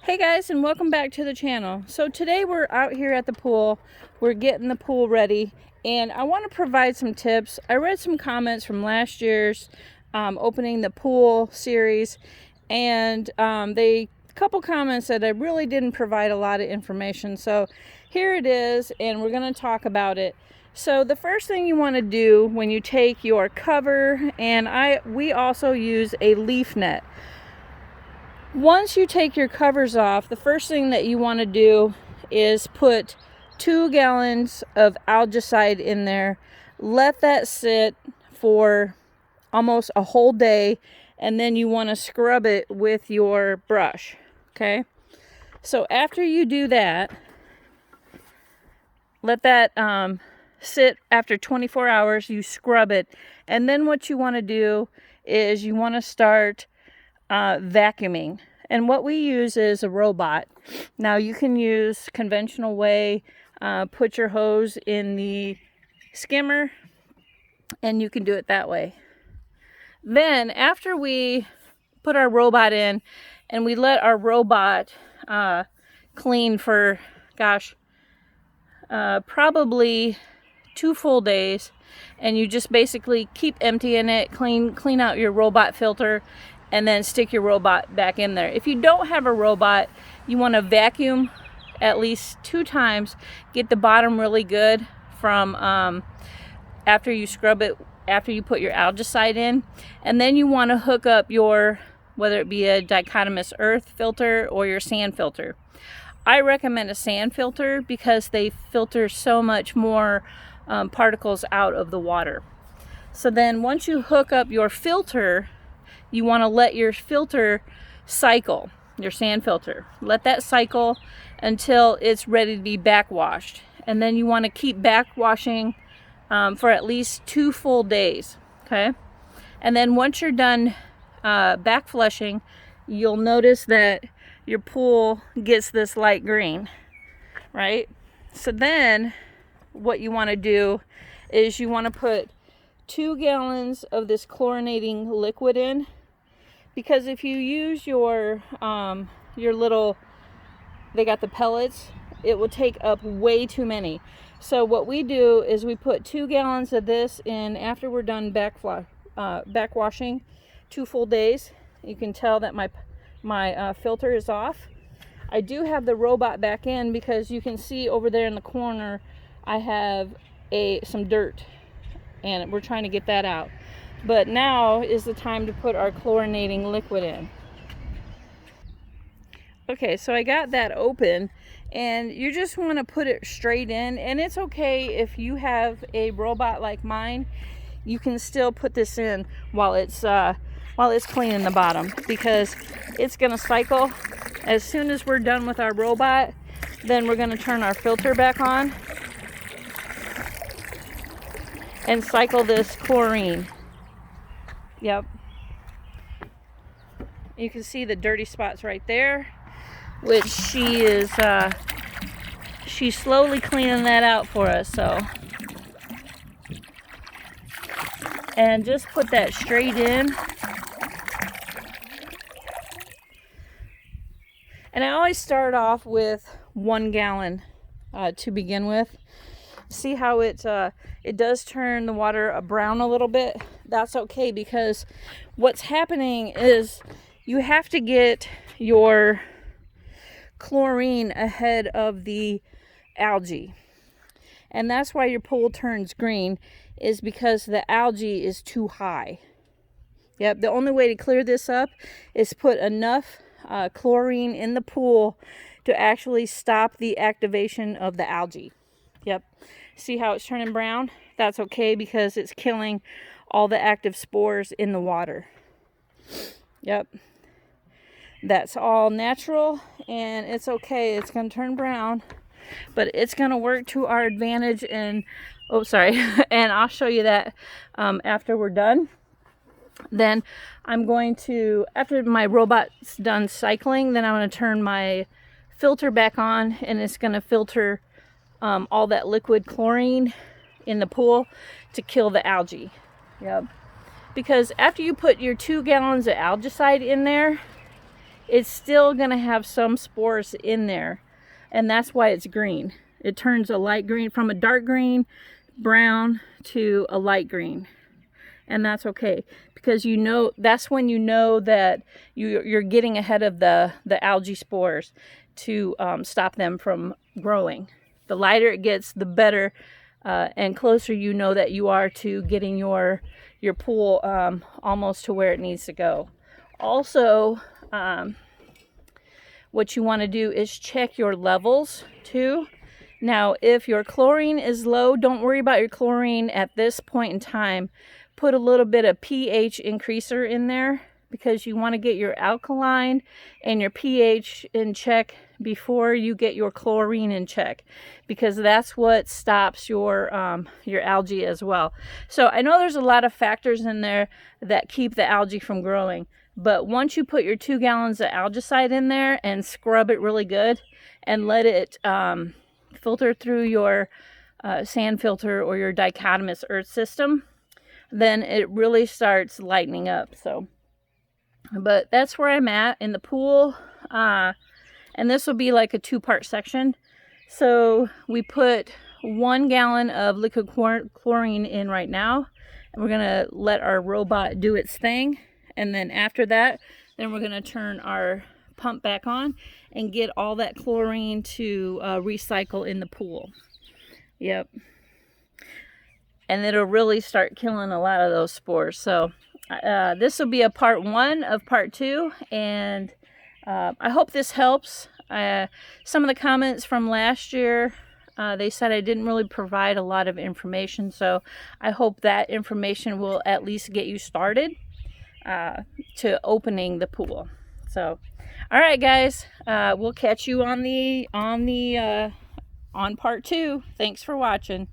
Hey guys, and welcome back to the channel. So today we're out here at the pool. We're getting the pool ready, and I want to provide some tips. I read some comments from last year's opening the pool series, and a couple comments that I really didn't provide a lot of information. So here it is, and we're going to talk about it. So the first thing you want to do when you take your cover, and we also use a leaf net. Once you take your covers off, the first thing that you want to do is put 2 gallons of algicide in there. Let that sit for almost a whole day, and then you want to scrub it with your brush. Okay? So after you do that, let that sit. After 24 hours, you scrub it. And then what you want to do is you want to start vacuuming. And what we use is a robot. Now you can use conventional way, put your hose in the skimmer, and you can do it that way. Then after we put our robot in and we let our robot clean for, probably 2 full days, and you just basically keep emptying it, clean out your robot filter, and then stick your robot back in there. If you don't have a robot, you want to vacuum at least 2 times, get the bottom really good from after you scrub it, after you put your algicide in. And then you want to hook up your, whether it be a dichotomous earth filter or your sand filter. I recommend a sand filter because they filter so much more particles out of the water. So then once you hook up your filter, you want to let your filter cycle, your sand filter. Let that cycle until it's ready to be backwashed. And then you want to keep backwashing for at least 2 full days. Okay? And then once you're done back flushing, you'll notice that your pool gets this light green, right? So then what you want to do is you want to put 2 gallons of this chlorinating liquid in, because if you use your little, they got the pellets, it will take up way too many. So what we do is we put 2 gallons of this in after we're done backwashing 2 full days. You can tell that my filter is off. I do have the robot back in because you can see over there in the corner I have some dirt, and we're trying to get that out. But now is the time to put our chlorinating liquid in. Okay, so I got that open, and you just want to put it straight in. And it's okay if you have a robot like mine, you can still put this in while it's cleaning the bottom, because it's going to cycle. As soon as we're done with our robot, then we're going to turn our filter back on and cycle this chlorine. Yep. You can see the dirty spots right there, which she's slowly cleaning that out for us. So, and just put that straight in. And I always start off with 1 gallon to begin with. See how it does turn the water brown a little bit? That's okay, because what's happening is you have to get your chlorine ahead of the algae. And that's why your pool turns green, is because the algae is too high. Yep, the only way to clear this up is put enough chlorine in the pool to actually stop the activation of the algae. Yep. See how it's turning brown? That's okay, because it's killing all the active spores in the water. Yep. That's all natural, and it's okay. It's going to turn brown, but it's going to work to our advantage. And and I'll show you that after we're done. Then I'm going to, after my robot's done cycling, then I'm going to turn my filter back on, and it's going to filter all that liquid chlorine in the pool to kill the algae. Yep. Because after you put your 2 gallons of algicide in there, it's still going to have some spores in there, and that's why it's green. It turns a light green from a dark green, brown to a light green, and that's okay, because you know, that's when you know that you're getting ahead of the algae spores to stop them from growing. The lighter it gets, the better and closer you know that you are to getting your pool almost to where it needs to go. Also, what you want to do is check your levels too. Now, if your chlorine is low, don't worry about your chlorine at this point in time. Put a little bit of pH increaser in there, because you want to get your alkaline and your pH in check before you get your chlorine in check, because that's what stops your algae as well. So I know there's a lot of factors in there that keep the algae from growing, but once you put your 2 gallons of algicide in there and scrub it really good and let it filter through your sand filter or your dichotomous earth system, then it really starts lightening up. So, but that's where I'm at in the pool, and this will be like a 2-part section. So we put 1 gallon of liquid chlorine in right now, and we're gonna let our robot do its thing, and then after that, then we're gonna turn our pump back on and get all that chlorine to recycle in the pool. Yep. And it'll really start killing a lot of those spores. So this will be a part 1 of part 2, and I hope this helps. Some of the comments from last year, they said I didn't really provide a lot of information, so I hope that information will at least get you started to opening the pool. So, all right, guys, we'll catch you on part 2. Thanks for watching.